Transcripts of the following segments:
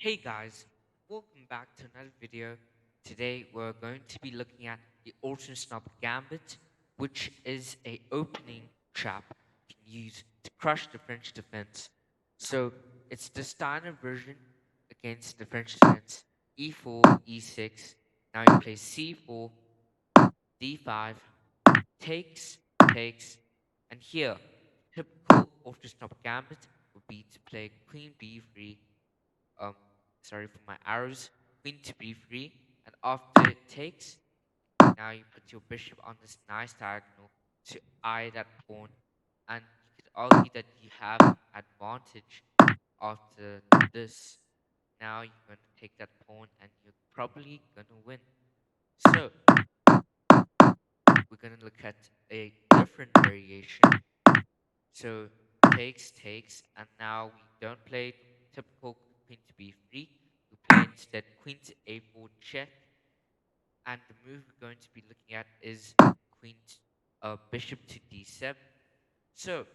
Hey guys, welcome back to another video. Today we're going to be looking at the Orthoshnapp Gambit, which is a opening trap you can use to crush the French defense. So it's the standard version against the French defense. E4, E6. Now you play C4, D5, takes, takes, and here, typical Orthoshnapp Gambit would be to play Queen B3, um, sorry for my arrows, queen to b3, and after it takes, now you put your bishop on this nice diagonal to eye that pawn, and you could argue that you have advantage after this. Now you're going to take that pawn and you're probably going to win. So, we're going to look at a different variation. So, takes, and now we don't play typical queen to b3. We play instead queen to a4 check, and the move we're going to be looking at is bishop to d7. So,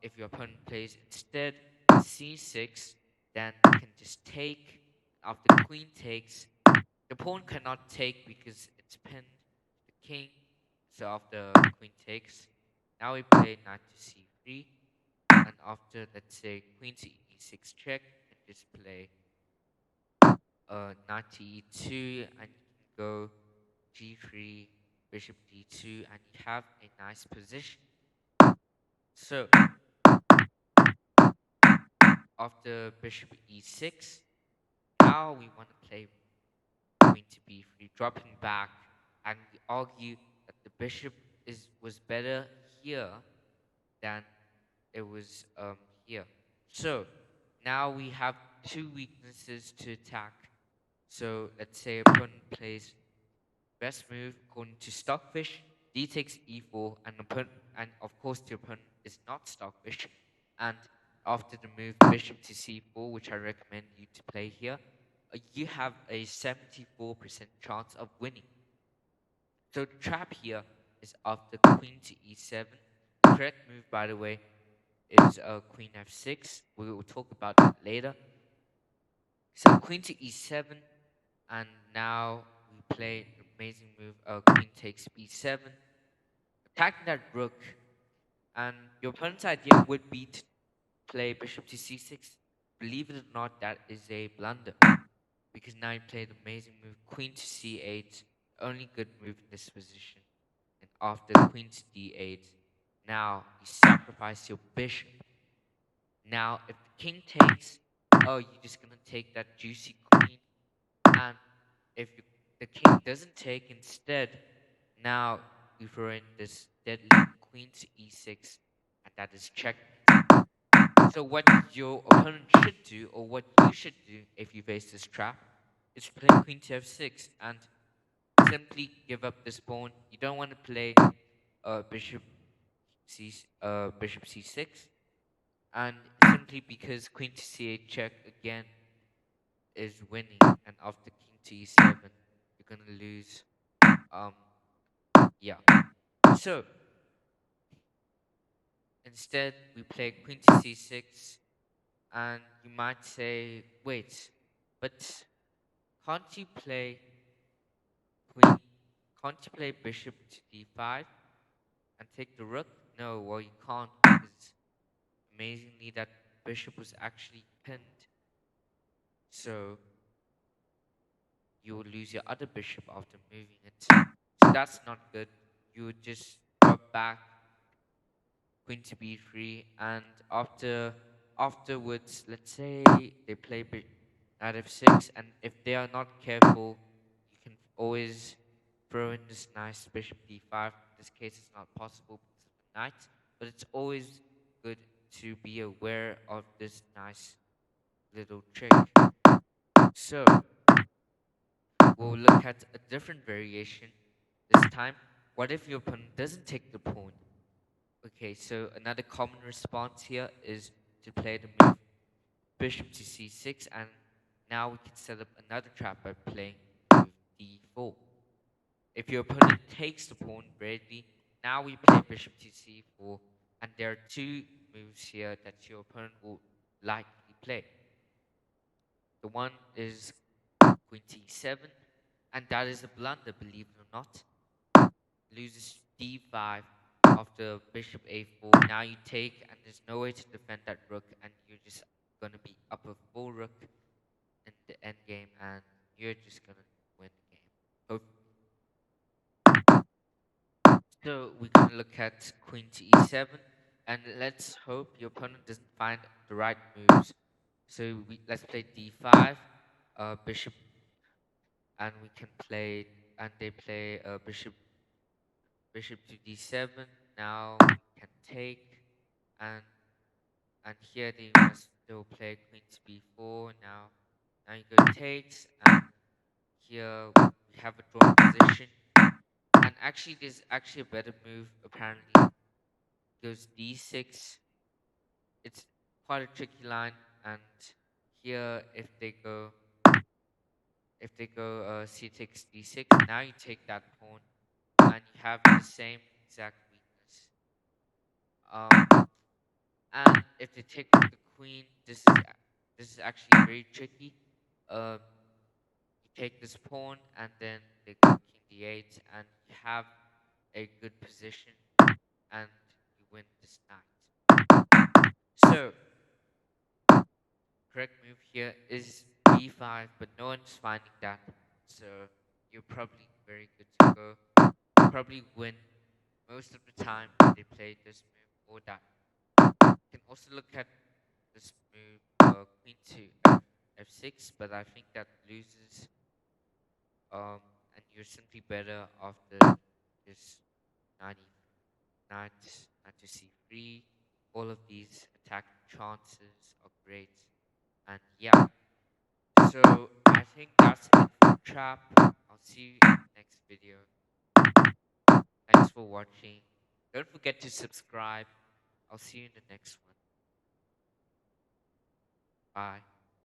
if your opponent plays instead c6, then you can just take. After queen takes, the pawn cannot take because it's pinned to the king. So after queen takes, now we play knight to c3, and after, let's say, queen to e6 check, and just play knight to e2, and you can go g3, bishop d2, and you have a nice position. So after bishop e6, now we want to play queen to b3, dropping back, and we argue that the bishop was better here than it was here. So now we have two weaknesses to attack. So let's say opponent plays best move according to Stockfish, d takes e4, and of course the opponent is not Stockfish. And after the move bishop to c4, which I recommend you to play here, you have a 74% chance of winning. So the trap here is after queen to e7. The correct move, by the way, is queen f6. We will talk about that later. So queen to e7, and now we play an amazing move. Queen takes b7, attacking that rook. And your opponent's idea would be to play bishop to c6. Believe it or not, that is a blunder, because now you play the amazing move queen to c8, the only good move in this position. And after queen to d8, now you sacrifice your bishop. Now, if the king takes, oh, you're just gonna take that juicy queen. And if the king doesn't take instead, now you throw in this deadly queen to e6, and that is checkmate. So what your opponent should do, or what you should do if you face this trap, is play queen to f6 and simply give up this pawn. You don't want to play bishop bishop c6, and simply because queen to c8 check again is winning, and after king to e7, you're gonna lose. Um, yeah. So instead, we play queen to c6, and you might say, wait, but can't you play queen? Can't you play bishop to d5 and take the rook? No, well, you can't, because amazingly that bishop was actually pinned. So you will lose your other bishop after moving it. So that's not good. You would just drop back queen to b3, and afterwards, let's say they play knight f6, and if they are not careful, you can always throw in this nice bishop d5. In this case, it's not possible because of the knight, but it's always good to be aware of this nice little trick. So we'll look at a different variation this time. What if your opponent doesn't take the pawn? Okay, so another common response here is to play the move bishop to c6, and now we can set up another trap by playing move d4. If your opponent takes the pawn bravely, now we play bishop to c4, and there are two moves here that your opponent will likely play. The one is queen to e7, and that is a blunder, believe it or not. Loses d5 after bishop a4. Now you take, and there's no way to defend that rook, and you're just gonna be up a full rook in the endgame, and you're just gonna win the game. So we're gonna look at queen to e7, and let's hope your opponent doesn't find the right moves. So let's play d5, bishop, and we can play, and they play bishop to d7. Now we can take, and here they must still play queen to b4. Now you go takes, and here we have a drawn position. And actually, there's actually a better move apparently. Goes d6. It's quite a tricky line, and here if they go c takes d6, now you take that pawn, and you have the same exact weakness. And if they take the queen, this is actually very tricky. You take this pawn, and then they go king d8, and you have a good position, and you win this knight. So correct move here is b5, but no one's finding that. So you're probably very good to go. Probably win most of the time when they play this move or that. You can also look at this move, queen to f6, but I think that loses. And you're simply better after this knight knight to c3. All of these attacking chances are great, and yeah. So I think that's it for trap. I'll see you in the next video. Thanks for watching. Don't forget to subscribe. I'll see you in the next one. Bye.